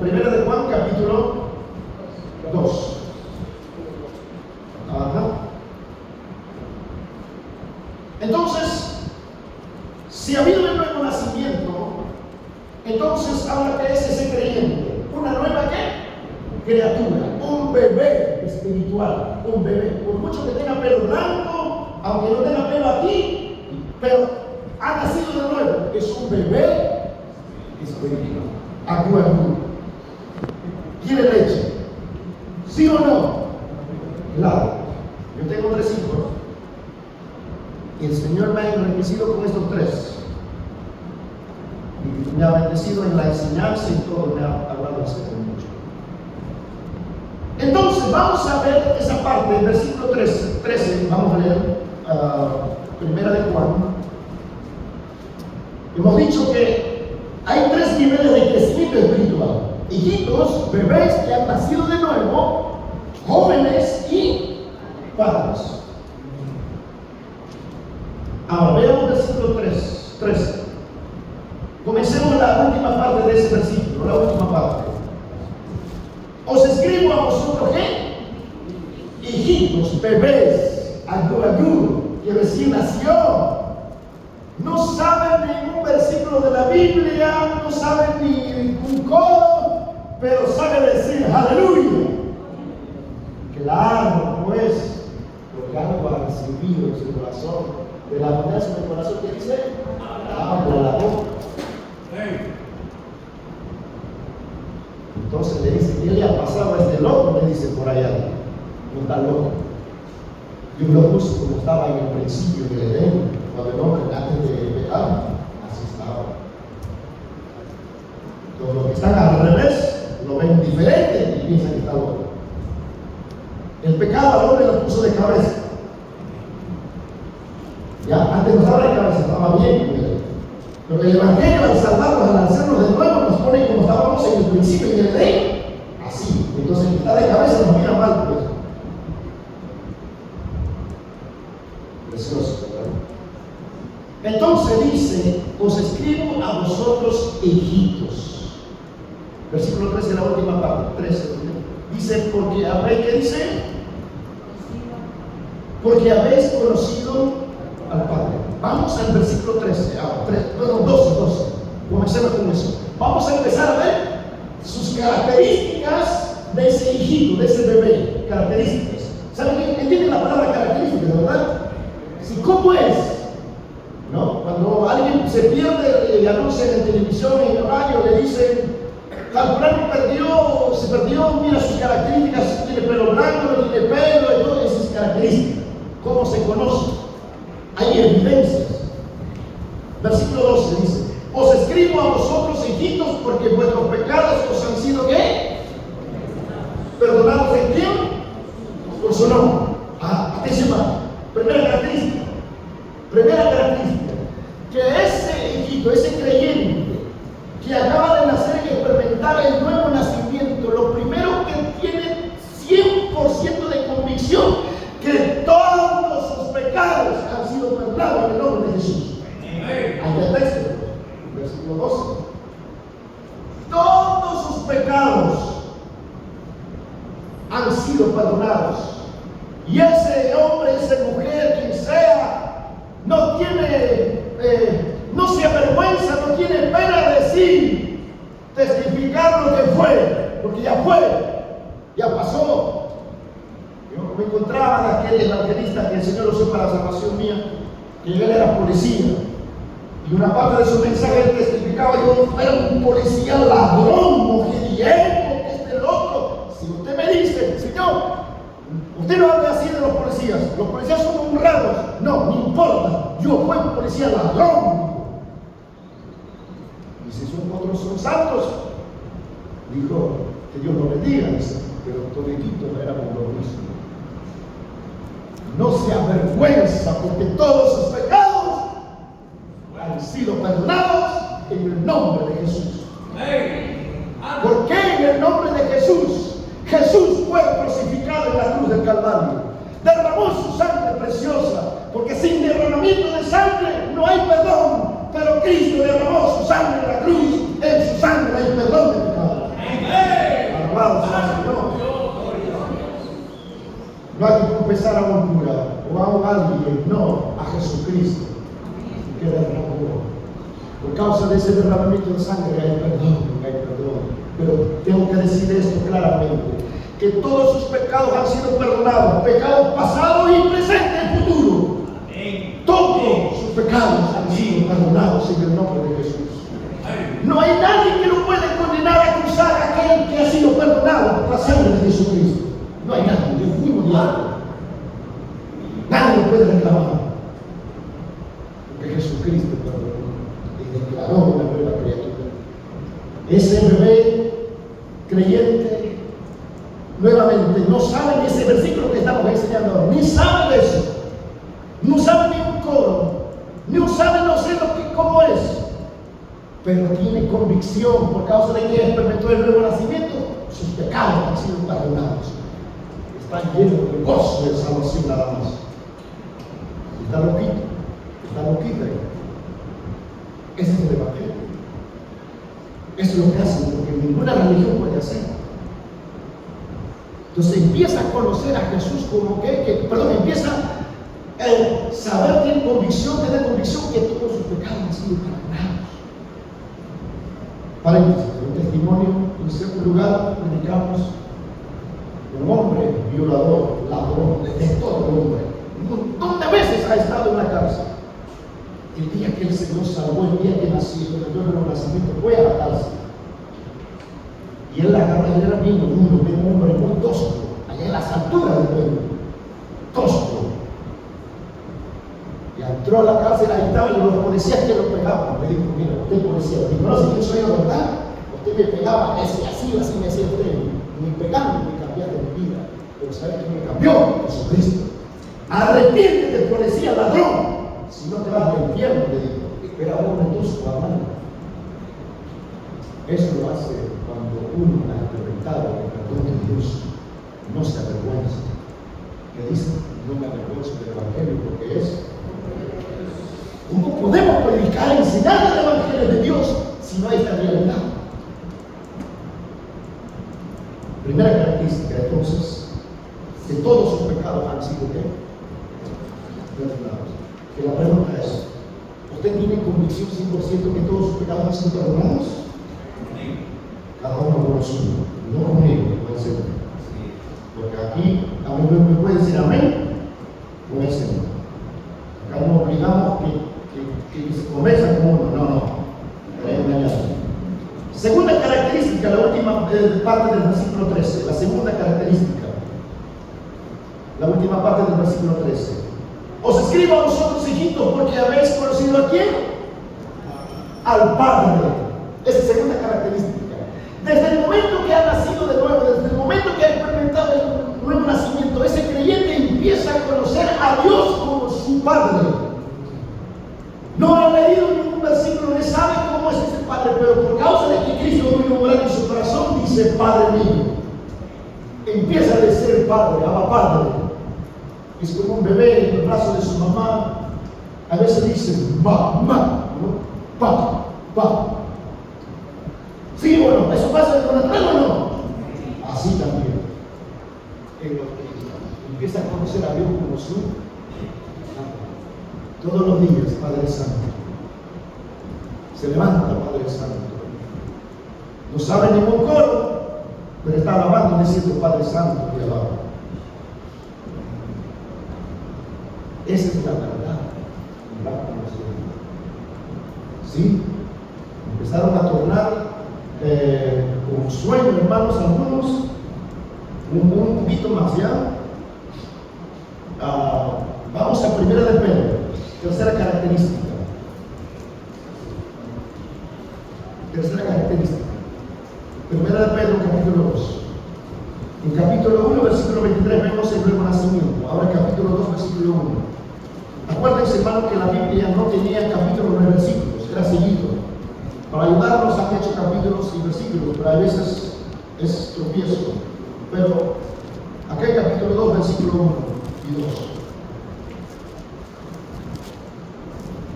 Primera de Juan, capítulo 2. Ajá. Entonces, si ha habido el nuevo nacimiento, entonces habla que es ese creyente, una nueva ¿qué? Criatura, un bebé espiritual, un bebé. Por mucho que tenga pelo blanco, aunque no tenga pelo aquí, pero ha nacido de nuevo, es un bebé espiritual. Acuerdo. ¿Quiere leche? ¿Sí o no? Claro. Yo tengo 3 hijos y el Señor me ha enriquecido con estos 3. Y me ha bendecido en la enseñanza y todo, me ha hablado acerca de mucho. Entonces, vamos a ver esa parte, el versículo 13, vamos a leer Primera de Juan. Hemos dicho que hay 3 niveles de crecimiento espiritual: hijitos, bebés que han nacido de nuevo, jóvenes y padres. Ahora veamos el versículo 13. Comencemos la última parte de ese versículo, la última parte. Os escribo a vosotros, ¿qué? Hijitos, bebés, agú, que recién nació. No saben ningún versículo de la Biblia, no saben ni un codo, pero saben decir aleluya. Claro, pues, porque algo ha recibido en su corazón, de la abundancia del corazón, ¿qué dice? Habla la boca. Entonces le dice, ¿qué le ha pasado a este loco? Le dice por allá, no está loco. Dios lo puso como estaba en el principio del Edén, cuando el hombre antes de pecar, así estaba. Todos los que están al revés lo ven diferente y piensan que está loco. El pecado al hombre lo puso de cabeza. Ya, antes no estaba de cabeza, estaba bien con él. Pero el Evangelio, al salvarnos, al hacernos de nuevo, nos pone como estábamos en el principio y en el Edén. Así. Entonces, el que está de cabeza nos mira mal, pues. Precioso, ¿verdad? Entonces dice, os escribo a vosotros, hijitos. Versículo 13, la última parte. 13. Dice, porque habéis, ¿qué dice? Porque habéis conocido al Padre. Vamos al versículo 13, perdón, 12. Comencemos con eso. Vamos a empezar a ver sus características de ese hijito, de ese bebé. Características. ¿Saben qué? ¿Entienden la palabra características, verdad? ¿Sí? ¿Cómo es? ¿No? Cuando alguien se pierde y anuncia en televisión, en el radio, le dicen, tal fulano se perdió, mira sus características, tiene pelo blanco, no tiene pelo, y todas esas características. ¿Cómo se conoce? Hay evidencias. Versículo 12 dice, os escribo a vosotros, hijitos, porque vuestros pecados os han sido ¿qué? Perdonados. ¿En quién? Por su nombre. Atención. Primera característica, que ese hijito, ese creyente que acaba de nacer y experimentar el nuevo nacimiento, lo primero que tiene 100% de convicción, que todos sus pecados han sido perdonados en el nombre de Jesús. Ahí el texto, versículo 12. Todos sus pecados han sido perdonados. Y ese hombre, esa mujer, quien sea, no se avergüenza, no tiene pena de decir, testificar lo que fue, porque ya fue, ya pasó. Yo me encontraba en aquel evangelista que el Señor usó para la salvación mía, que él era policía. Y una parte de su mensaje él testificaba, yo era un policía ladrón, mujeriego, este loco. Si usted me dice, Señor, usted no hable así de los policías son honrados. No, no importa, yo fui un policía ladrón. Y si otros son santos, dijo, que Dios lo bendiga, dice, pero todititos éramos lo mismo. No se avergüenza, porque todos sus pecados han sido perdonados en el nombre de Jesús. ¿Por qué en el nombre de Jesús? Jesús fue crucificado en la cruz del Calvario, derramó su sangre preciosa, porque sin derramamiento de sangre no hay perdón, pero Cristo derramó su sangre en la cruz, en su sangre hay perdón de pecados. confesar a un cura o a alguien, no, a Jesucristo, que derramó. Por causa de ese derramamiento de sangre hay perdón, hay perdón. Pero tengo que decir esto claramente, que todos sus pecados han sido perdonados, pecados pasados y presentes y futuros. Todos sus pecados han sido perdonados en el nombre de Jesús. No hay nadie que lo pueda condenar a acusar a aquel que ha sido perdonado por la sangre de Jesucristo. No hay nadie, Dios mismo diablo. Nadie lo puede reclamar. Porque Jesucristo perdonó y declaró una nueva criatura. Ese bebé creyente, nuevamente, no sabe ni ese versículo que estamos enseñando ahora, ni sabe de eso. No sabe ni un coro, no sabe no sé cómo es. Pero tiene convicción por causa de que experimentó el nuevo nacimiento. Sus pecados han sido perdonados. Están llenos de gozo de salvación nada más. Está loquito, está loquita. Ese es el Evangelio. Eso es lo que hacen, lo que ninguna religión puede hacer. Entonces empieza a conocer a Jesús como empieza a saber, tiene convicción, tener convicción que todos sus pecados han sido perdonados. Paréntesis, un testimonio, en cierto lugar predicamos un hombre violador, ladrón, detector de hombre. Un montón de veces ha estado en la cárcel. El día que el Señor salvó, el día que nació, el nuevo nacimiento, fue a la cárcel. Y él la agarró, él era bien duro, un hombre muy tosco, allá en las alturas del pueblo. Tosco. Y entró a la cárcel, ahí estaban los policías que lo pegaban. Le dijo, mira, usted policía, ¿me conoce quién soy yo, verdad? Usted me pegaba, así me hacía usted. Ni pegando me cambiaste mi vida. Pero ¿sabes qué me cambió? Jesucristo. Arrepiéntete, policía, ladrón. Si no te vas al infierno, le dijo. Era un hombre tosco, hablando. Eso lo hace cuando uno ha experimentado el perdón de Dios. No se avergüenza. Que dice, no me avergüenzo del Evangelio porque es. ¿Cómo podemos predicar, enseñar el Evangelio de Dios si no hay esta realidad? Primera característica, entonces, que todos sus pecados han sido perdonados. Que la pregunta es, ¿usted tiene convicción 100% que todos sus pecados han sido perdonados? Cada uno por lo suyo, no conmigo, con el Señor. Porque aquí, a mí me puede decir amén con el Señor. Acá no obligamos que se conversa con uno, no. Segunda característica, la última parte del versículo 13, la segunda característica, la última parte del versículo 13. Os escribo a vosotros, hijitos, porque habéis conocido a quién? Al Padre. Esa es la segunda característica. Desde el momento que ha nacido de nuevo, desde el momento que ha experimentado el nuevo nacimiento, ese creyente empieza a conocer a Dios como su Padre. No ha leído ningún versículo, no sabe cómo es ese Padre, pero por causa de que Cristo vino a morar en su corazón, dice Padre mío. Empieza a decir Padre, Abba Padre. Es como un bebé en el brazo de su mamá. A veces dice mamá, ¿no? Papá. Sí, bueno, eso pasa con el natural o no. Así también. Empieza a conocer a Dios como su todos los días, Padre Santo. Se levanta, Padre Santo. No sabe ningún coro, pero está alabando, diciendo Padre Santo, te alabo. Esa es la verdad. ¿Sí? Empezaron a tornar con sueño, hermanos, algunos, un poquito más ya. Vamos a primera de Pedro. Tercera característica. Primera de Pedro, capítulo 2. En capítulo 1, versículo 23, vemos el nuevo nacimiento. Ahora capítulo 2, versículo 1. Acuérdense, hermano, que la Biblia no tenía capítulos ni versículos, era seguido. Para ayudarnos han hecho capítulos y versículos, pero a veces es tropiezo. Pero acá en capítulo 2, versículo 1 y 2.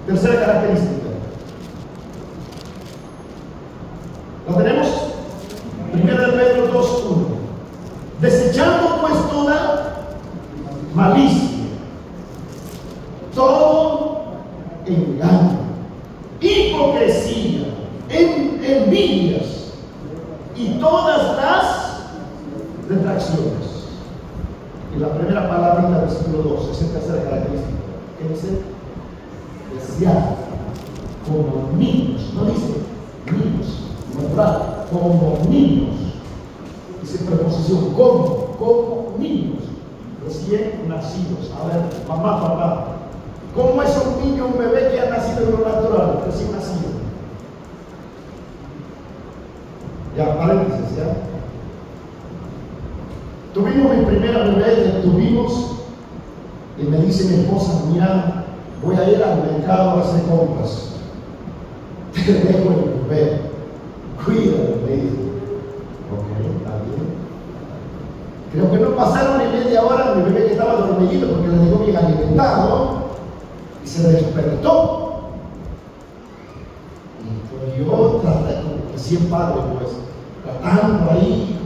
Tercera característica. ¿La tenemos? Primera de Pedro 2:1. Desechando pues toda malicia, todo engaño, hipocresía, envidias y todas las detracciones. Y la primera palabrita del versículo 2 es el tercera característica. ¿Qué dice? Desear como niños, no dice niños, nombrar como niños. Dice preposición, como niños recién nacidos. A ver, mamá, papá, ¿cómo es un niño, un bebé que ha nacido en lo natural, recién nacido? Ya, paréntesis, ya. Tuvimos mi primera bebé que tuvimos y me dice mi esposa, mira, voy a ir al mercado a hacer compras. Te dejo el bebé, cuídalo, me dice. Ok, está bien. Creo que no pasaron ni media hora, mi bebé que estaba dormidito porque le dejó bien alimentado y se despertó. Y pues yo traté, como recién padre, pues, tratando ahí.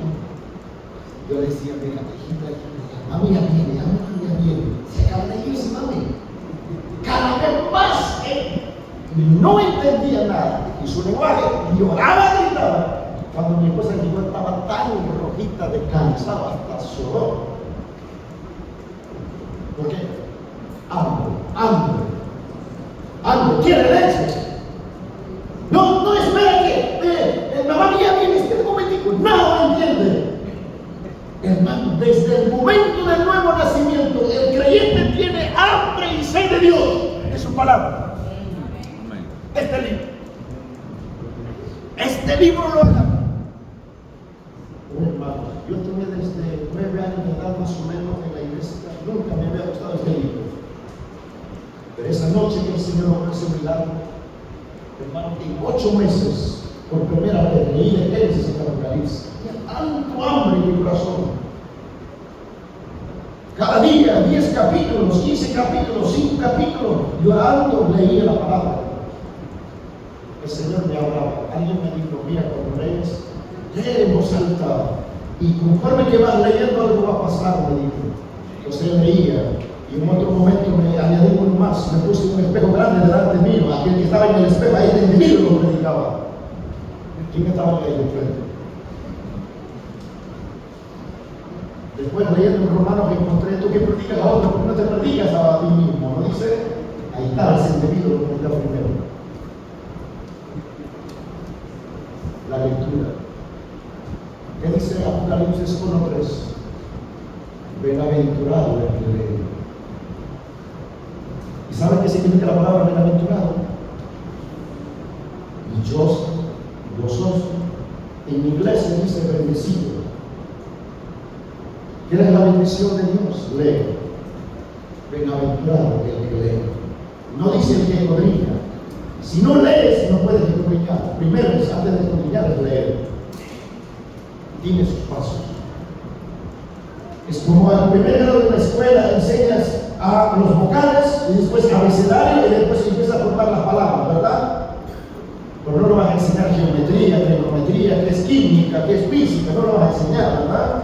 Yo le decía, mira, mami ya viene, se acaba de irse, mami. Cada vez más no entendía nada y su lenguaje lloraba, gritaba. Cuando mi esposa llegó estaba tan rojita de cansada, hasta lloró. ¿Por qué? Hambre, quiere leche. No, espera que mamá ya viene, espera un momentico. No entiende. Hermano, desde el momento del nuevo nacimiento, el creyente tiene hambre y sed de Dios, de su palabra. Este libro lo haga. Hermano, yo tenía desde 9 años de edad más o menos en la iglesia, nunca me había gustado este libro. Pero esa noche que el Señor me hizo un milagro, hermano, en 8 meses, por primera vez, leí de Génesis en Apocalipsis. Tenía tanto hambre en mi corazón. Cada día, 10 capítulos, 15 capítulos, 5 capítulos, llorando leía la palabra. El Señor me hablaba. Alguien me dijo, mira, cuando lees, lee en voz alta. Y conforme que vas leyendo, algo va a pasar, me dijo. Entonces leía. Y en otro momento me añadí uno más. Me puse un espejo grande delante mío. Aquel que estaba en el espejo, ahí en el libro lo predicaba. ¿Quién estaba ahí de frente? Después leyendo en Romanos encontré, tú que predicas a otro, porque no te predicas a ti mismo, ¿no dice? Ahí está el sentido, lo predicaba primero. La lectura. ¿Qué dice Apocalipsis 1:3? Bienaventurado el que lee. ¿Y saben qué significa la palabra bienaventurado? Dichoso, gozoso. En inglés se dice bendecido. ¿Quieres la bendición de Dios? Lee. Bienaventurado el que lee. No dice el que escudriña. Si no lees, no puedes escudriñar. Primero, antes de escudriñar, es leer. Tiene sus pasos. Es como al primer grado de la escuela enseñas a los vocales y después abecedario y después empiezas a formar las palabras, ¿verdad? Pero no lo vas a enseñar geometría, trigonometría, que es química, que es física, no lo vas a enseñar, ¿verdad?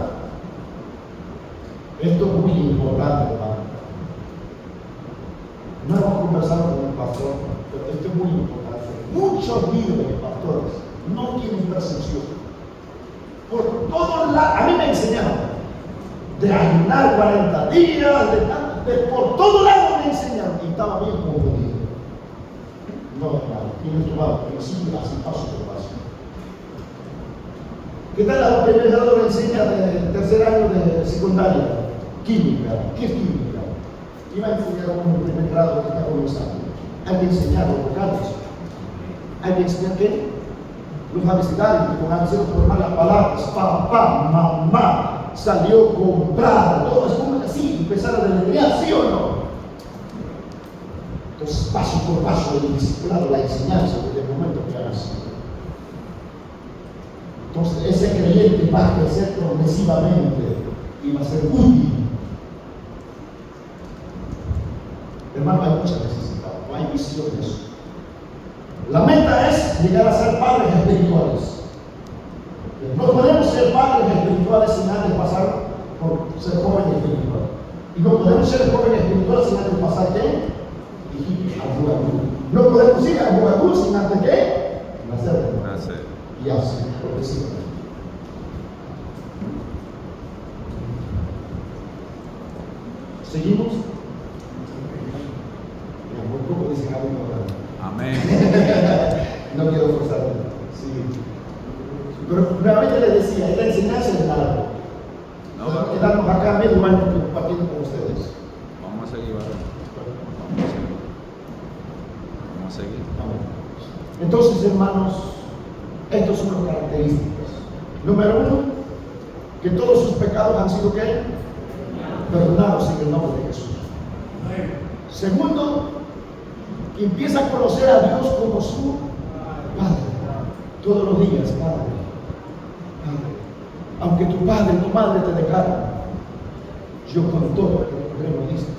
Esto es muy importante, hermano. No hemos conversado con el pastor, pero esto es muy importante. Muchos líderes, pastores, no tienen percepción. Por todos lados, a mí me enseñaron de ayunar 40 días, por todos lados me enseñaron y estaba bien confundido. No, hermano, tienes tu lado, pero sí, así paso por paso. ¿Qué tal la primer grado le enseña de tercer año de secundaria? Química. ¿Qué es química? Iba a enseñar a un primer grado que está comenzando. Hay que enseñar los vocales. Hay que enseñar qué? Los abecedarios, con acción formar las palabras. Papá, mamá, salió a comprar. Todo es como así, empezar a deletrear, ¿sí o no? Entonces, paso por paso, el discipulado, la enseñanza desde el momento que ha nacido. Entonces, ese creyente va a crecer progresivamente y va a ser útil. Hermano, hay mucha necesidad, no hay visión de eso. La meta es llegar a ser padres espirituales. No podemos ser padres espirituales sin antes pasar por ser jóvenes espirituales. Y no podemos ser jóvenes espirituales sin antes pasar ¿qué? No podemos ir a Bogotá sin antes ¿qué? Nacer. Y así, progresivamente. ¿Seguimos? Muy poco dicen algo ahora. Amén. No quiero forzarme. Sí. Pero nuevamente les decía, esta enseñanza es larga. No, quedarnos acá medio año compartiendo con ustedes. Vamos a seguir, ¿verdad? Vamos a seguir. Entonces, hermanos, estas son las características. Número uno, que todos sus pecados han sido ¿qué? Perdonados en el nombre de Jesús. Segundo, que empieza a conocer a Dios como su Padre. Todos los días, Padre. Aunque tu padre y tu madre te dejaron, yo con todo te lo diste.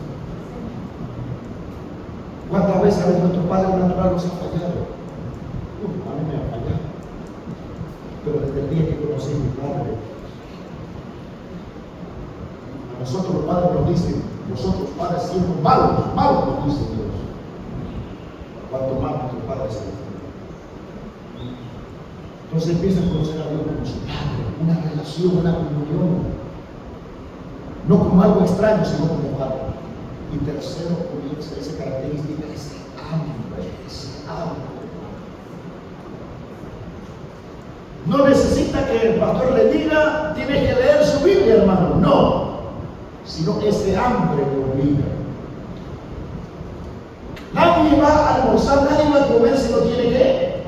¿Cuántas veces a veces nuestro padre natural nos ha fallado? A mí me ha fallado. Pero desde el día que conocí a mi padre, a nosotros los padres nos dicen, nosotros padres siendo malos nos dice Dios. Cuanto más nuestro padre se defiende. Entonces empieza a conocer a Dios como su Padre, una relación, una comunión, no como algo extraño, sino como Padre. Y tercero, comienza esa característica, ese hambre. No necesita que el pastor le diga, tienes que leer su Biblia, hermano, no, sino ese hambre lo obliga. Nadie va a almorzar, nadie va a comer si no tiene ¿qué?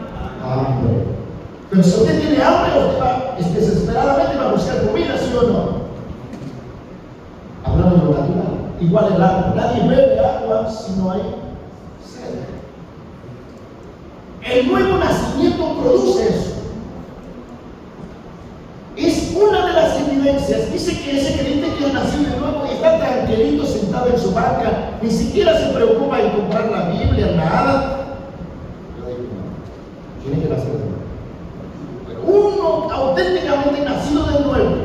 Hambre. Pero si usted tiene hambre, usted va desesperadamente va a buscar comida, ¿sí o no? Hablando de lo natural. Igual el agua. Nadie bebe agua si no hay sed. El nuevo nacimiento produce eso. Es una de las evidencias. Dice que ese creyente que ha nacido de nuevo y está tranquilito sentado en su banca, ni siquiera se preocupa en comprar la Biblia, nada. Yo digo, no, tiene que nacer de nuevo. Uno auténticamente nacido de nuevo.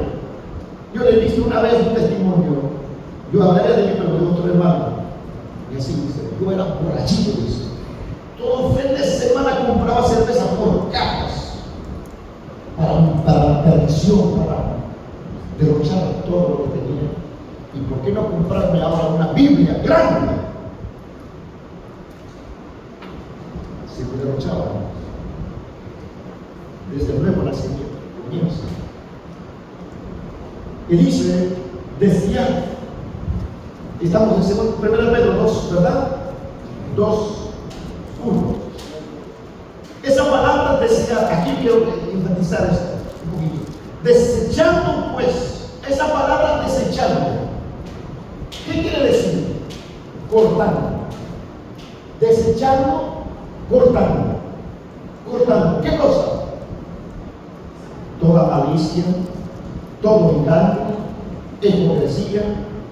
Yo le he visto una vez un testimonio. Yo hablaré de mí, pero de otro hermano. Y así dice: yo era borrachito, dice. Todo fin de semana compraba cerveza por cajas para perdición, para derrochar todo lo que tenía. ¿Y por qué no comprarme ahora una Biblia grande? Se me derrochaba. Desde el nuevo nacimiento comienza. Y dice, decía, estamos en 1 Pedro 2, ¿verdad? 2, 1. Esa palabra decía, aquí quiero enfatizar esto un poquito. Desechando pues, esa palabra desechando, ¿qué quiere decir? Cortando. Desechando, cortando. Cortando, ¿qué cosa? Toda malicia, todo engaño, hipocresía,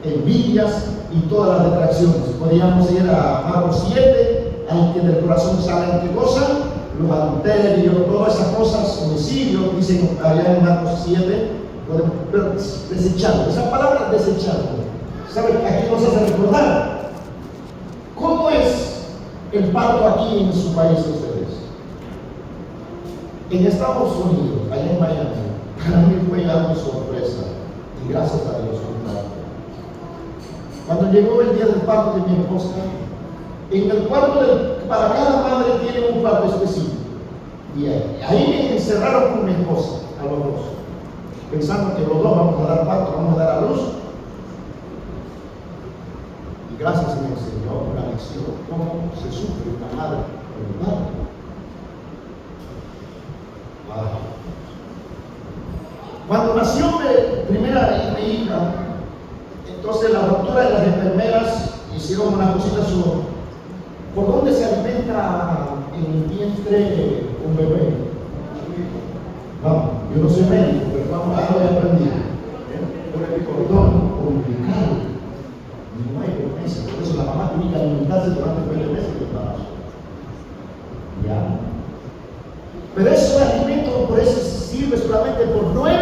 envidias y todas las detracciones. Podríamos ir a Marcos 7, ahí que del corazón salen qué cosa, los adulterios, todas esas cosas, homicidios, dicen allá en Marcos 7, pero desechando, esa palabra desechando, ¿saben? Aquí nos hace recordar cómo es el parto aquí en su país de ustedes. En Estados Unidos, allá en Miami, para mí fue algo sorpresa, y gracias a Dios. Cuando llegó el día del parto de mi esposa, en el cuarto para cada madre tiene un cuarto específico. Y ahí me encerraron con mi esposa, a los dos, pensando que los dos vamos a dar parto, vamos a dar a luz. Y gracias me enseñó una lección, cómo se sufre una madre con un parto. Cuando nació primera mi hija, entonces la doctora y las enfermeras hicieron una cosita sobre ¿por dónde se alimenta en el vientre un bebé? Vamos, yo no soy médico, pero vamos a lo he aprendido. Por el cordón umbilical. 9 meses, por eso la mamá tiene que alimentarse durante 9 meses de embarazo. ¿Ya? Pero ese alimento por eso sirve solamente por 9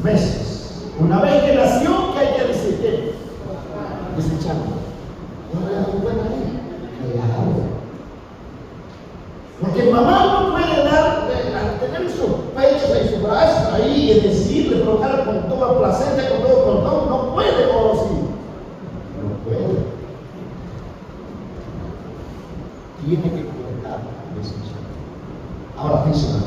meses. Una vez que nació, ¿qué hay que decir? mamá no puede dar, al tener sus pechos y sus brazos ahí y decirle, provocar con toda placenta, con todo cordón, no puede, o sí. No puede. Tiene que cortar eso. Ahora atención.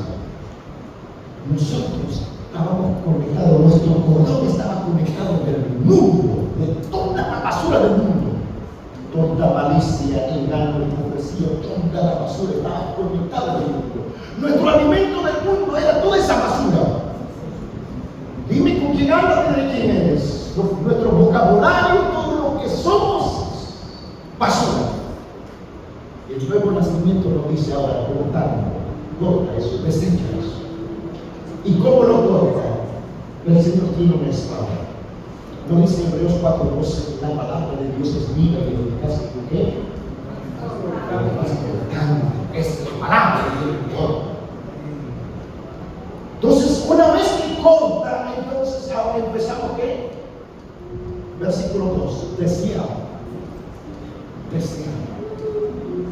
Nosotros estábamos conectados, nuestro cordón estaba conectado del mundo, de toda la basura del mundo. Toda malicia, engaño, hipocresía, toda la basura estaba conectada del mundo. Nuestro alimento del mundo era toda esa basura. Dime con quién hablas, de quién eres. Nuestro vocabulario, todo lo que somos, basura. El nuevo nacimiento nos dice ahora, corta eso, desecha eso. ¿Y cómo lo corta? El Señor tiene una espada. ¿No dice en Hebreos 4:12, la palabra de Dios es viva y eficaz? ¿Por qué? Es la palabra de Dios. Entonces, una vez que corta, entonces ahora empezamos ¿qué? Versículo 2. Desear.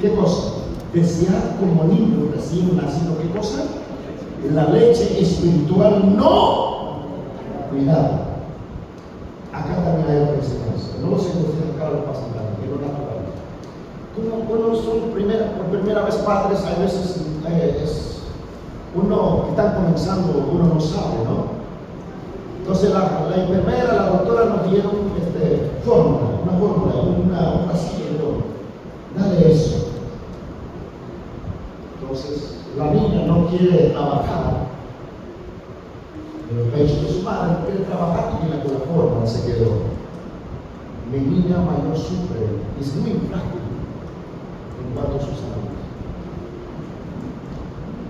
¿Qué cosa? Desear como niño recién nacido. ¿Qué cosa? La leche espiritual, no. Cuidado. Acá también hay otra enseñanza. No los enseñan acá lo pasan nada, pero natural. Como cuando son por primera vez padres, a veces uno que está comenzando, uno no sabe, ¿no? Entonces la enfermera, la doctora nos dieron una fórmula, una pastilla de oro. Dale eso. Entonces la niña no quiere trabajar en el pecho de su madre, no quiere trabajar y la fórmula se quedó. Mi niña mayor sufre, es muy frágil en cuanto a su salud,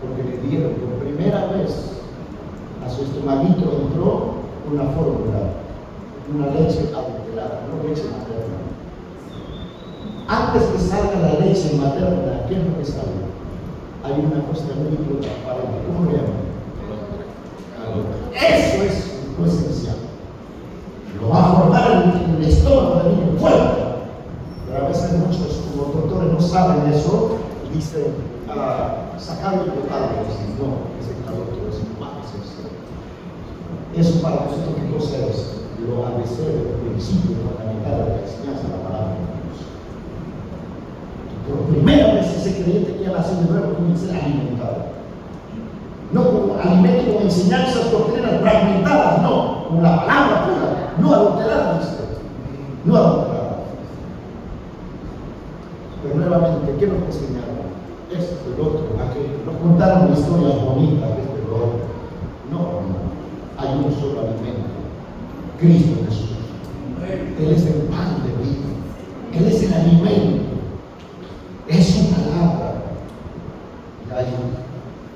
porque le dieron por primera vez a su estomaguito entró una fórmula, una leche adulterada, no leche materna. Antes que salga la leche materna, ¿qué es lo que sale? Hay una cosa muy transparente, ¿cómo le llaman? Eso es lo esencial. Lo va a formar el estómago del niño fuerte. Pero a veces muchos, como doctores, no saben eso, dicen, sacarlo y botarlo. No, ese doctor es humano, es eso. Eso para nosotros, ¿qué cosa es? Lo ABC del principio fundamental de la enseñanza de la palabra de Dios. Por primera vez ese creyente que ha nacido de nuevo comienza a alimentar. No como alimento con enseñanzas doctrinas fragmentadas, no, con la palabra pura, no adulterada, no adulterada. Pero nuevamente, ¿qué nos enseñaron? Esto, el otro, aquello. Nos contaron historias bonitas de este otro. No, hay un solo alimento, Cristo Jesús. Él es el pan de vida, Él es el alimento, es su palabra. Y hay un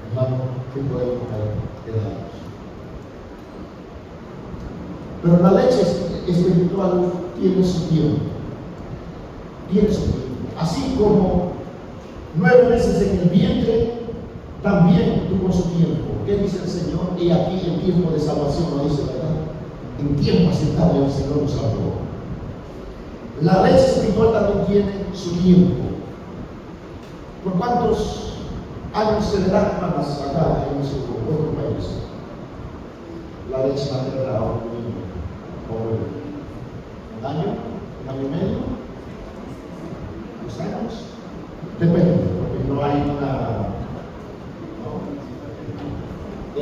hermano que podemos quedarnos. Pero la leche espiritual tiene su tiempo. Tiene su tiempo. Así como 9 meses en el vientre, también tuvo su tiempo. ¿Qué dice el Señor? Y aquí en tiempo de salvación lo dice, ¿verdad? En tiempo aceptable el Señor nos salvó. La leche espiritual también tiene su tiempo. ¿Por cuántos años se le da, hermanas, acá en su otro país? La leche materna a un niño o un año y medio, 2 años, depende, porque no hay una. No.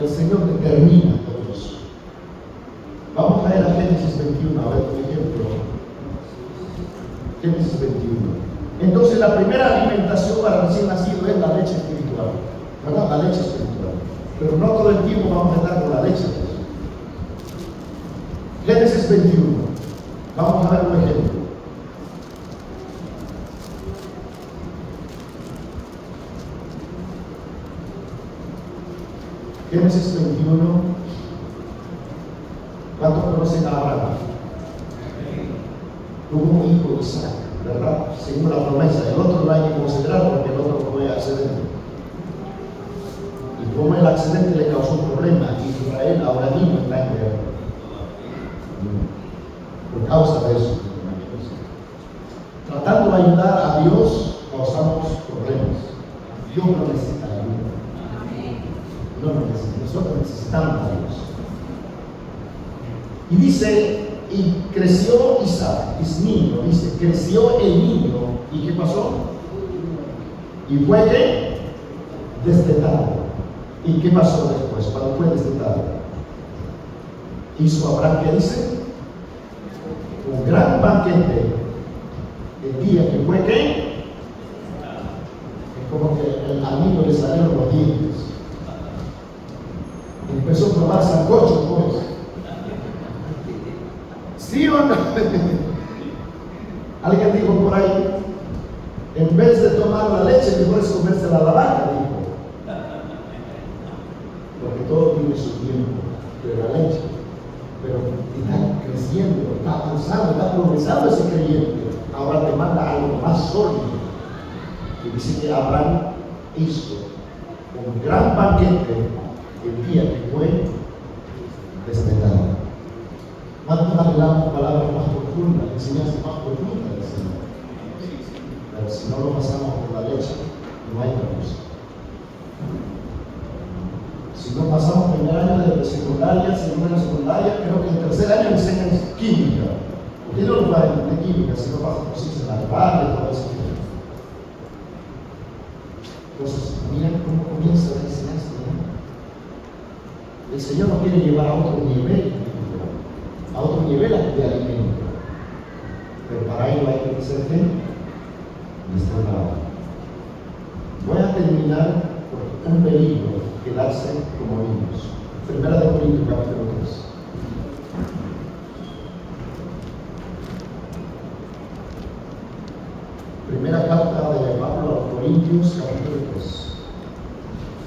El Señor determina todo eso. Vamos a ir a Génesis 21, a ver por ejemplo. Génesis 21. Entonces la primera alimentación para recién nacido es la leche espiritual, ¿verdad? La leche espiritual. Pero no todo el tiempo vamos a estar con la leche. Génesis 21. Vamos a ver un ejemplo. Génesis 21. ¿Cuántos conocen a Abraham? Tuvo un hijo, Isaac, ¿verdad? Según la promesa. El otro no hay que considerar porque el otro fue accidente. Y como el accidente le causó un problema, Israel ahora mismo está en guerra. Por causa de eso. Tratando de ayudar a Dios, causamos problemas. Dios lo necesita. Y dice, y creció Isaac, es niño, dice, creció el niño. ¿Y qué pasó? Y fue ¿qué? Destetado. ¿Y qué pasó después? Cuando fue destetado, hizo Abraham, ¿qué dice? Un gran banquete el día que fue ¿qué? Es como que el amigo le salieron los dientes. Empezó a probar sancocho, pues. ¿Sí o no? Alguien dijo por ahí, en vez de tomar la leche, mejor es comerse la vaca, dijo. Porque todo tiene su tiempo, pero la leche. Pero está creciendo, está avanzando, está progresando ese creyente. Ahora te manda algo más sólido. Y dice que Abraham hizo un gran banquete el día que fue destetado. ¿Cuánto hablamos palabras más profundas, enseñanzas más profundas del Señor? Pero si no lo pasamos por la leche, no hay otra cosa. Si no pasamos primer año de secundaria, segundo año de secundaria, creo que en tercer año enseñan química. ¿Por qué no lo pagan de química si no pasan por ciencias naturales y todo eso? Entonces, miren cómo comienza la enseñanza. El Señor nos quiere llevar a otro nivel de alimento. Pero para ello hay que ser destronado. Voy a terminar por un peligro quedarse como niños. Primera de Corintios, capítulo 3. Primera carta de Pablo a los Corintios, capítulo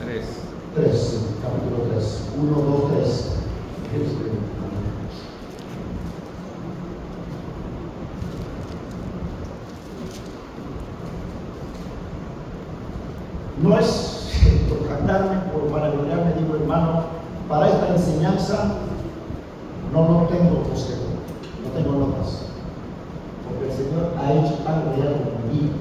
3. 3, capítulo 3. 1, 2, 3. No es por cantarme, por vanagloriarme, digo hermano, para esta enseñanza no tengo consejo, no tengo notas, porque el Señor ha hecho tan real en mi vida,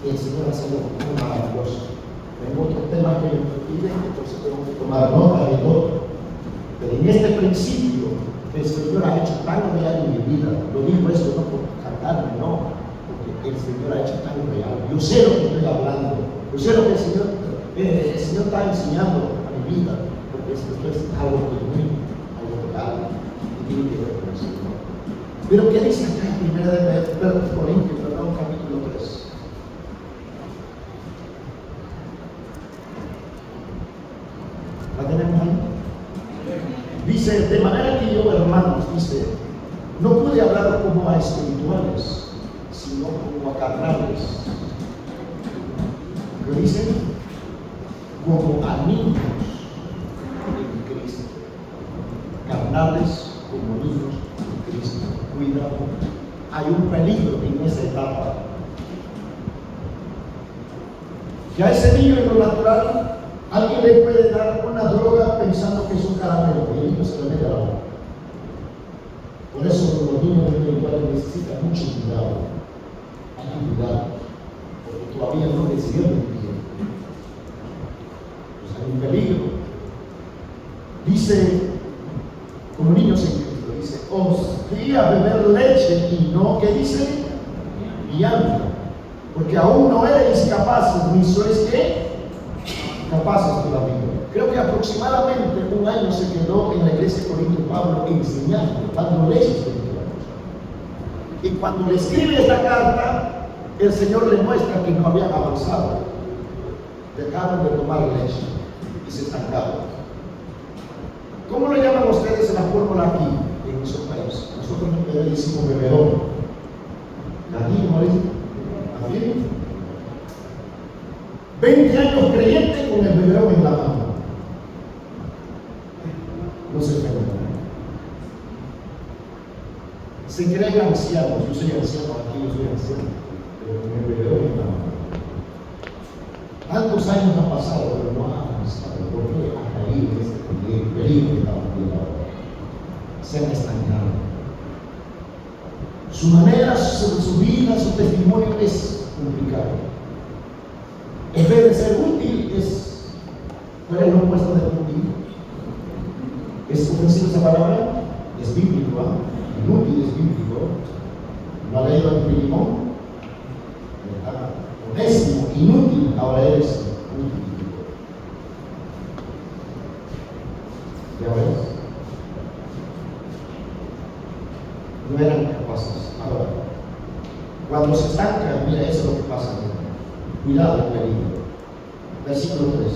y el Señor ha sido muy maravilloso. Tengo otros temas que me piden, entonces tengo que tomar notas y todo, pero en este principio el Señor ha hecho tan real en mi vida. Lo digo esto no por cantarme, no, el Señor ha hecho tan real. Yo sé lo que estoy hablando. Yo sé lo que el Señor está enseñando a mi vida. Porque esto es algo genuino, algo real. Y tiene que ver con el Señor. Pero ¿qué dice acá en 1 Corintios, capítulo 3? ¿La tenemos ahí? Dice, de manera que yo, hermanos, dice, no pude hablar como a espirituales, sino como a carnales. ¿Qué dicen? Como a niños en Cristo. Carnales como niños en Cristo. Cuidado. Hay un peligro en esa etapa. Ya ese niño en lo natural, alguien le puede dar una droga pensando que es un caramelo y el niño se le mete a la boca. Por eso los niños espirituales necesitan mucho cuidado. Cuidado, porque todavía no decidieron bien. Pues hay un peligro. Dice, como niños en Cristo, dice, os di a beber leche y no, ¿qué dice? Vianda, porque aún no eres capaces, ni sois ¿qué? Capaces todavía. Creo que aproximadamente un año se quedó en la iglesia de Corinto Pablo enseñando, dando leche espiritual. Y cuando le escribe esta carta, el Señor le muestra que no habían avanzado. Dejaron de tomar leche y se estancaron. ¿Cómo lo llaman ustedes en la fórmula aquí, en nuestro país? Nosotros le decimos beberón. ¿Aquí no es? ¿Aquí? 20 años creyente con el beberón en la mano. No se ofenden. Se creen ancianos. Yo soy anciano aquí, yo soy anciano. Pero con el beberón en la mano. Tantos años han pasado, pero no ha avanzado. ¿Por qué? A raíz de este peligro que estamos viendo ahora. Se han estancado. Su manera, su vida, su testimonio es complicado. En vez de ser útil, ¿cuál es lo opuesto de útil? ¿Es ofensiva esa palabra? Es bíblico, inútil es bíblico. ¿No ha leído el Filimón? Décimo, inútil, ahora eres útil. ¿Ya ves? No eran capaces. Ahora, cuando se estancan, mira, eso es lo que pasa. Cuidado, peligro. Versículo 3.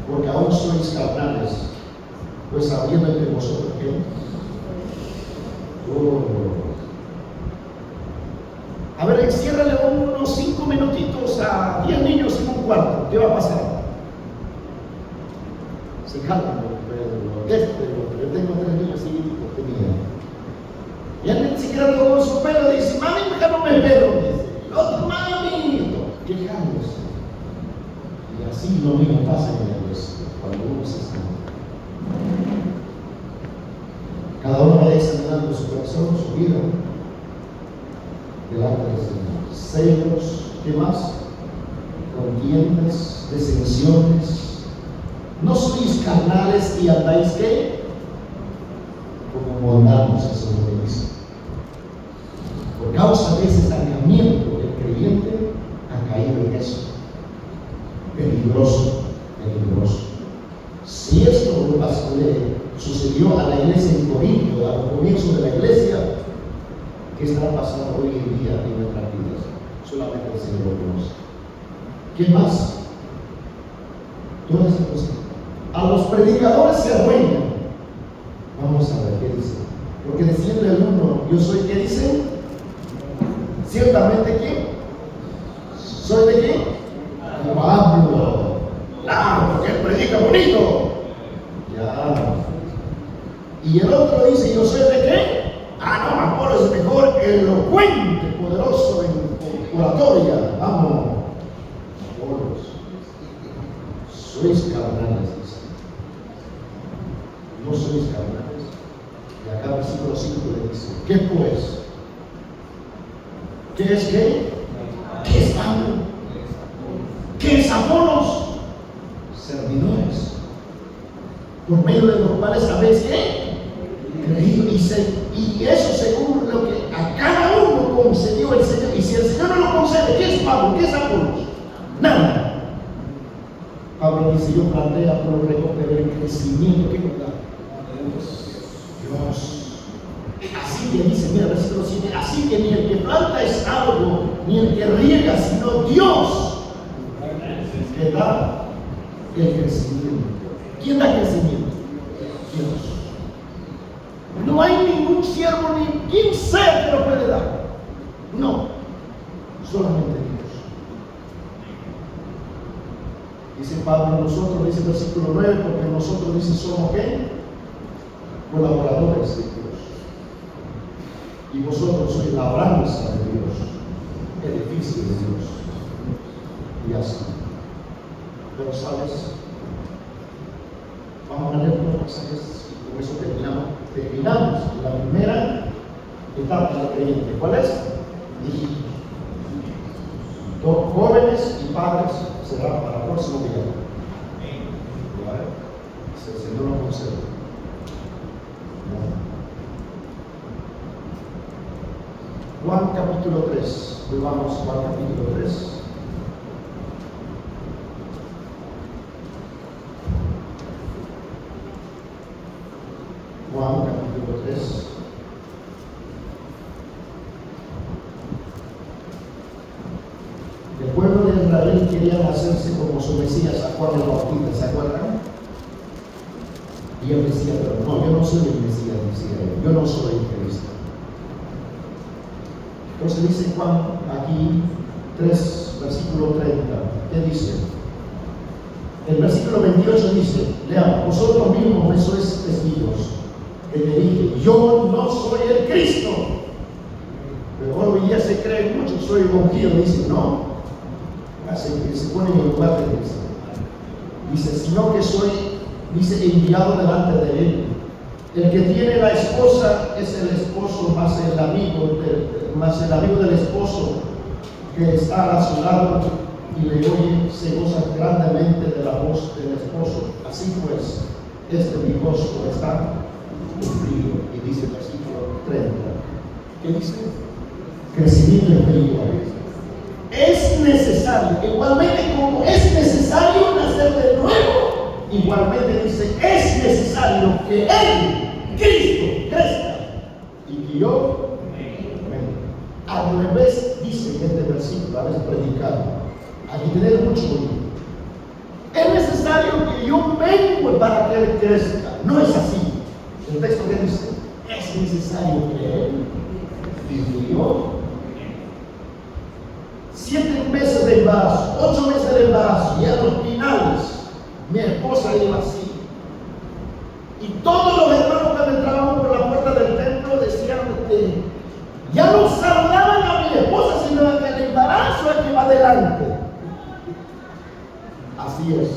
Porque aún sois carnales, pues habiendo entre vosotros ¿qué? A ver, enciérrale unos 5 minutitos a 10 niños en un cuarto. ¿Qué va a pasar? Se calman, yo tengo 3 niños seguiditos, y él ni siquiera tocó su pelo, dice, mami, déjame el pelo, dice, el otro, mami, quejándose. Y así lo mismo pasa en la iglesia, cuando uno se está. Cada uno va examinando su corazón, su vida, delante del Señor. Celos, ¿qué más? Contiendas, disensiones. ¿No sois carnales y andáis qué? Como mundanos, eso es lo que dice. Por causa de ese estancamiento, el creyente ha caído en eso. Peligroso, peligroso. Si esto le sucedió a la iglesia en Corinto, al comienzo de la iglesia, ¿qué estará pasando hoy en día en nuestras vidas? Solamente el Señor lo conoce. ¿Qué más? Todas esas cosas. A los predicadores se arruinan. Vamos a ver qué dice. Porque diciendo el uno, yo soy, ¿qué dice? Ciertamente, ¿quién? ¿Soy de quién? Pablo. Claro, porque él predica bonito. Ya. Y el otro dice, ¿yo soy de qué? No, Apolo es mejor, elocuente, poderoso en oratoria. Vamos. Apolos. Sois carnales, dice. No sois carnales. Y acá versículo 5 le dice, ¿qué pues? ¿Qué es qué? ¿Qué es Pablo? ¿Qué es Apolos? Servidores, por medio de los cuales sabéis qué? Creído. Y eso según lo que a cada uno concedió el Señor. Y si el Señor no lo concede, ¿qué es Pablo? ¿Qué es Apolos? Nada. Pablo dice, yo planté a Apolo regó, pero el crecimiento, ¿qué nos da? Dios. Así que dice, mira, versículo 7, así que ni el que planta es algo, ni el que riega, sino Dios que da el crecimiento. ¿Quién da crecimiento? Dios. No hay ningún siervo ni quien sea que lo puede dar. No, solamente Dios. Dice Pablo, nosotros, dice el versículo 9, porque nosotros, dice, somos ¿qué? Colaboradores de Dios. Y vosotros sois labranza de Dios, edificio de Dios. Y así. Pero sabes, vamos a leer los pasajes y con eso terminamos. Terminamos la primera etapa del creyente. ¿Cuál es? Hijitos. Jóvenes y padres será para el próximo día. ¿Vale? Si el Señor lo concede. Juan capítulo 3. Volvamos a Juan capítulo 3. Juan capítulo 3. El pueblo de Israel quería hacerse como su Mesías, a Juan el Bautista, ¿se acuerdan? Y él decía, pero no, yo no soy el Mesías, decía él, yo no soy el Cristo. Entonces dice Juan aquí 3, versículo 30, ¿qué dice? El versículo 28 dice, leamos, vosotros mismos me sois testigos, que te dije, yo no soy el Cristo. Pero hoy día se cree mucho, soy ungido, dice, no, se pone en el lugar de Cristo. Dice, sino que soy, dice, enviado delante de él. El que tiene la esposa es el esposo más el amigo del esposo que está a su lado y le oye, se goza grandemente de la voz del esposo. Así pues, mi gozo está cumplido. Y dice el versículo 30. ¿Qué dice? Crecimiento espiritual. Es necesario, igualmente como es necesario nacer de nuevo, igualmente dice, es necesario que Él, Cristo, crezca y que yo mengue. Al revés dice en este versículo, a veces predicado, hay que tener mucho cuidado. Es necesario que yo mengue para que Él crezca. No es así. El texto que dice, es necesario que Él vivió 7 meses de embarazo, 8 meses de embarazo, y a los finales mi esposa iba así. Y todos los hermanos que entraban por la puerta del templo decían que ya no saludaban a mi esposa, sino que el embarazo es que va adelante. Así es.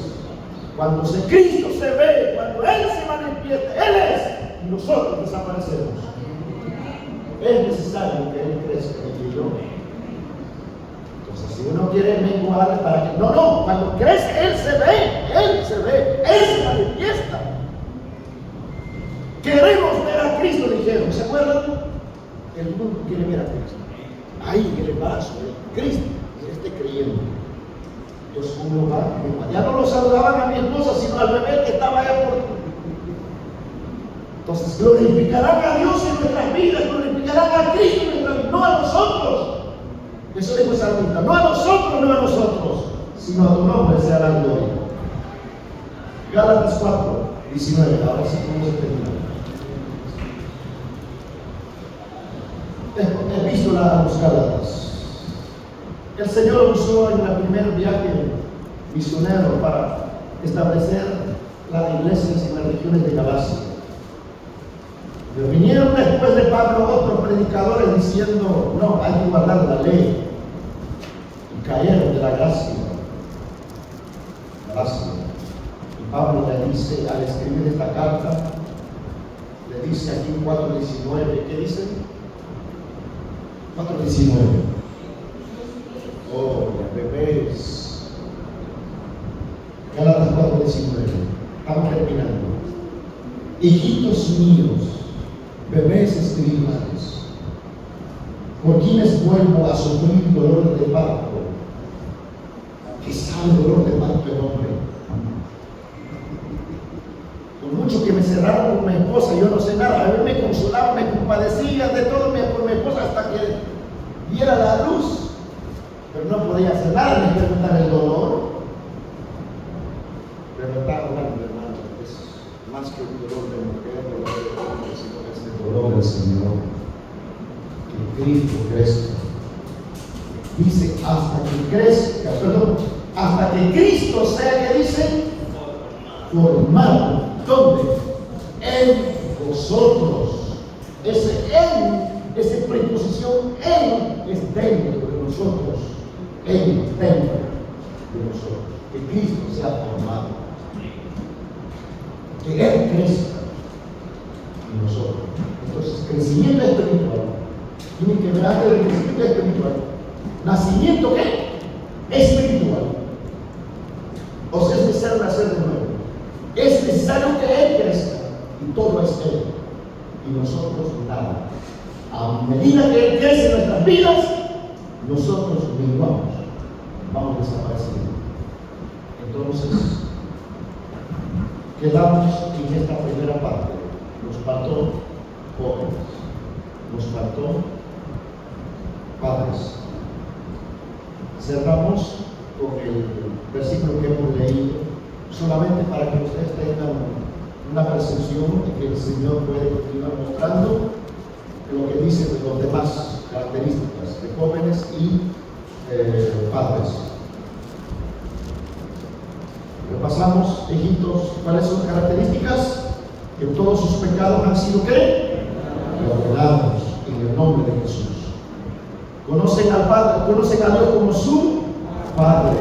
Cuando Cristo se ve, cuando Él se manifiesta, Él es, y nosotros desaparecemos. Es necesario que Él crezca y que yo. Entonces, si uno quiere menguar para que. No, cuando crece, Él se ve, Él se manifiesta. Queremos ver a Cristo, dijeron. ¿Se acuerdan? El mundo quiere ver a Cristo. Ahí en el embarazo, Cristo, y esté creyendo. Entonces uno va, ya no lo saludaban a mi esposa, sino al bebé que estaba allá por. Entonces glorificarán a Dios en nuestras vidas, glorificarán a Cristo en nuestras vidas, no a nosotros. Eso dijo el salmista, no a nosotros, sino a tu nombre sea la gloria. Gálatas 4, 19, ahora sí vamos a terminar. He visto los Gálatas. El Señor usó en el primer viaje misionero para establecer las iglesias en las regiones de Galacia. Pero vinieron después de Pablo otros predicadores diciendo, no, hay que guardar la ley. Y cayeron de la gracia. Y Pablo le dice, al escribir esta carta, le dice aquí en 4:19, ¿qué dice? 4:19. Oh, bebés. Gálatas 4:19. Estamos terminando. Hijitos míos, bebés espirituales, por quienes vuelvo a sufrir dolor de parto, que sabe dolor de parto el hombre. Por mucho que me cerraron con mi esposa, yo no sé nada, a mí me consolaba, me compadecía de todo por mi esposa hasta que diera la luz, pero no podía hacer nada ni experimentar el dolor. Pero está hablando, hermano, es más que un dolor de mujer, dolor de hombre, sino que es el dolor del Señor. Que Cristo crezca. Dice, hasta que Cristo sea, que dice, formado. ¿Dónde? En vosotros. Ese esa preposición en es dentro de nosotros. En dentro de nosotros. Que Cristo sea formado. Que Él crezca en nosotros. Entonces, crecimiento espiritual. Tiene que ver antes del crecimiento espiritual. Nacimiento, ¿qué? Espiritual. O sea, es necesario nacer de nuevo. Es necesario que Él crezca. Y todo es Él. Y nosotros nada. A medida que Él crece en nuestras vidas, nosotros menguamos. Vamos desapareciendo. Entonces, quedamos en esta primera parte. Nos faltó jóvenes. Nos faltó padres. Cerramos con el versículo que hemos leído, solamente para que ustedes tengan una percepción de que el Señor puede continuar mostrando lo que dice de las demás características de jóvenes y padres. Repasamos, hijitos, ¿cuáles son las características? Que todos sus pecados han sido ¿qué? Perdonados en el nombre de Jesús. Conocen al Padre, conocen a Dios como su Padre.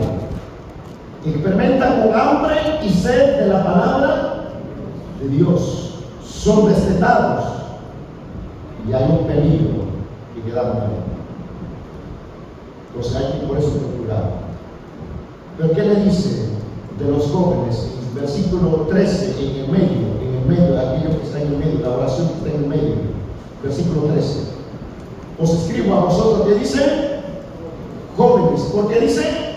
Experimentan con hambre y sed de la palabra de Dios. Son destetados y hay un peligro que quedamos ahí. Entonces hay que por eso procurar. Pero ¿qué le dice de los jóvenes? En el versículo 13, en el medio, en el el medio, aquello que está en el medio, la oración que está en el medio. Versículo 13. Os escribo a vosotros que dice, jóvenes, ¿por qué dice?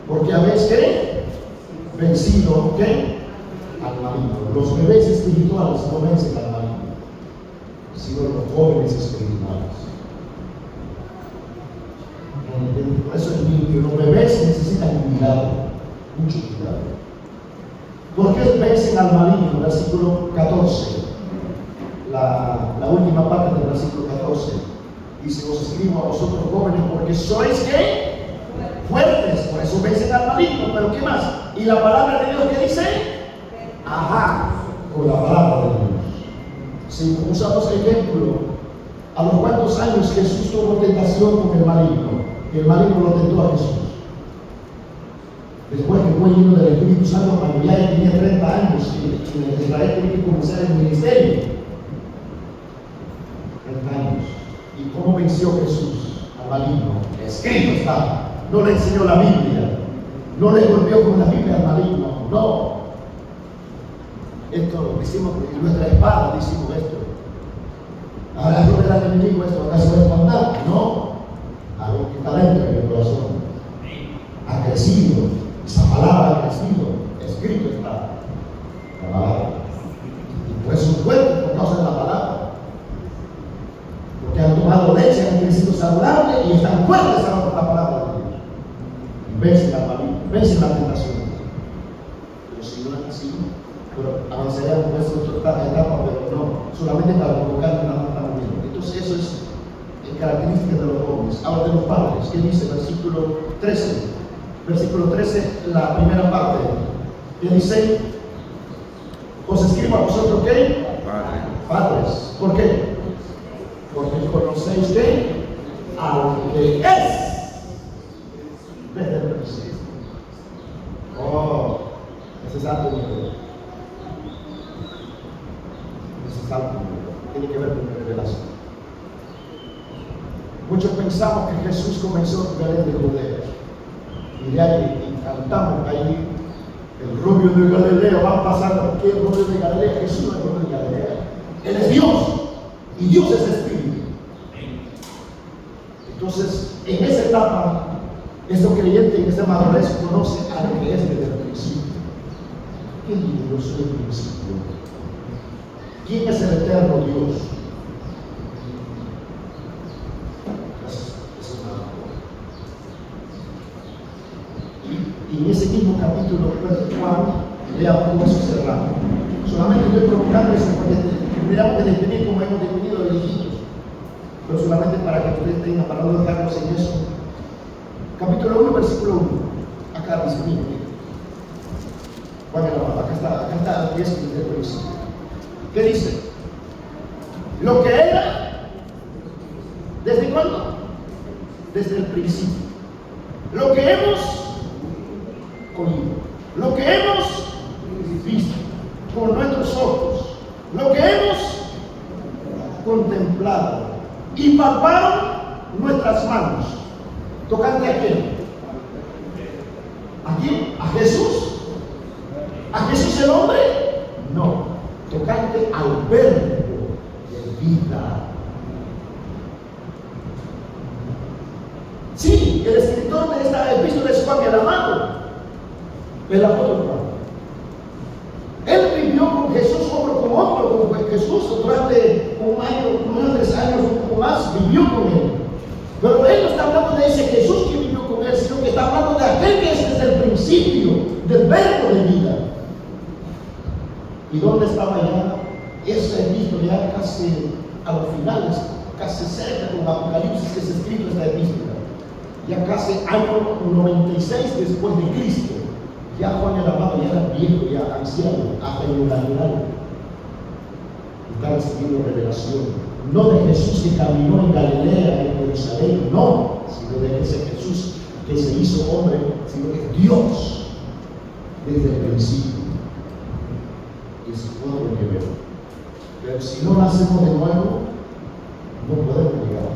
Porque habéis que vencido, ¿qué? Al maligno. Los bebés espirituales no vencen al maligno, sino los jóvenes espirituales. Por eso los bebés necesitan cuidado, mucho cuidado. ¿Por qué vencen al maligno? Versículo 14. La última parte del versículo 14. Dice, os escribo a vosotros jóvenes porque sois ¿qué? Fuertes, por eso vencen al maligno. Pero ¿qué más? ¿Y la palabra de Dios qué dice? Ajá, con la palabra de Dios. Si usamos el ejemplo, ¿a los cuántos años Jesús tuvo tentación con el maligno? Y el maligno lo tentó a Jesús. Después que fue lleno del Espíritu Santo, cuando ya tenía 30 años, y Israel tenía que comenzar el ministerio. 30 años. ¿Y cómo venció Jesús al maligno? Escrito está. No le enseñó la Biblia. No le golpeó con la Biblia al maligno. No. Esto decimos, en nuestra espada decimos esto. Ahora no le da al enemigo esto, ¿acaso es mandar? No. Algo que está dentro del corazón. Ha crecido. Esa palabra ha crecido. Escrito está. La palabra. Y pues son fuertes por causa de la palabra. Porque han tomado leche, han crecido saludable y están fuertes ahora por la palabra de Dios. Y vencen la maligno, vencen la tentación. Pero si no es así, pero avanzaríamos con esta etapa, pero no, solamente para provocar una mata movimiento. Entonces eso es característica de los jóvenes. Ahora de los padres, ¿qué dice? Versículo 13. Versículo 13, la primera parte. Que dice, os escribo a vosotros ¿qué? Padres. ¿Por qué? Porque conocéis que al que es desde el principio. Oh, ese es alto nivel. Ese es alto nivel. Tiene que ver con la revelación. Muchos pensamos que Jesús comenzó en Belén de Judea. Y de ahí, y cantamos ahí, el rubio de Galilea va pasando. ¿Qué es el rubio de Galilea? Jesús es el rubio de Galilea. Él es Dios. Y Dios es Espíritu. Entonces, en esa etapa, este creyente en esta madurez conoce a lo que es desde el principio. ¿Qué digo yo soy el principio? ¿Quién es el eterno Dios? Y en ese mismo capítulo, Juan, leamos eso cerrado. Solamente estoy provocando eso porque tendríamos que definir como hemos definido los hijitos. Pero solamente para que ustedes tengan, para no dejarnos en eso. Capítulo 1, versículo 1. Acá dice, mira, acá está el 10 del principio. ¿Qué dice? Lo que era, ¿desde cuándo? Desde el principio. Lo que hemos oído, lo que hemos visto con nuestros ojos, lo que hemos contemplado y palparon nuestras manos. ¿Tocante a quién? ¿A quién? ¿A Jesús? ¿A Jesús el hombre? No, tocante al verbo de vida. Sí, el escritor de esta epístola es Juan el amado, el apóstol Juan. Él vivió con Jesús hombro con hombro con Jesús durante un año, unos 3 años, un poco más, vivió con él. Pero él no está hablando de ese Jesús que vivió con él, sino que está hablando de aquel que es desde el principio, del verbo de vida. ¿Y dónde estaba ya? Esa epístola ya casi a los finales, casi cerca con Apocalipsis que se escribe esta epístola. Ya casi año 96 después de Cristo. Ya Juan el amado ya era viejo, ya anciano, hasta en el animal. Está recibiendo revelación. No de Jesús que caminó en Galilea, en Jerusalén, no, sino de ese Jesús que se hizo hombre, sino de Dios desde el principio. Es otro que ver. Pero si no nacemos de nuevo, no podemos llegar.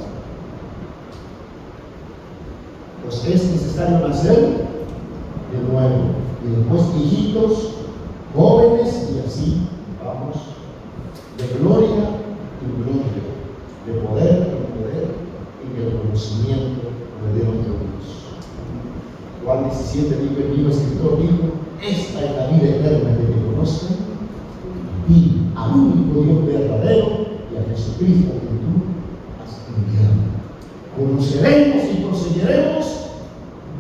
Pues es necesario nacer de nuevo. Y después hijitos, jóvenes, y así vamos 7 dijo el mismo escritor, dijo, esta es la vida eterna, que te conozcan a ti, al único Dios verdadero y a Jesucristo que tú has enviado. Conoceremos y procederemos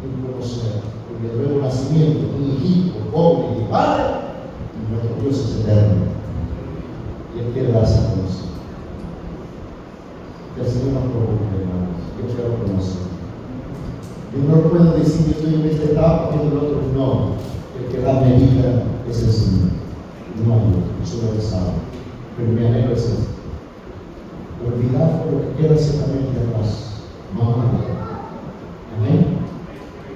en conocer, porque el nuevo nacimiento, un hijito, pobre y padre, y nuestro Dios es eterno. Y Él quiere darse a conocer. Que el Señor nos provoque, hermanos. Yo quiero conocer. Yo no puedo decir que estoy en esta etapa, que en el otro no. El que da medida es el Señor. No hay otro, eso lo he sabe. Pero mi anhelo es este. Olvidar por lo que queda ciertamente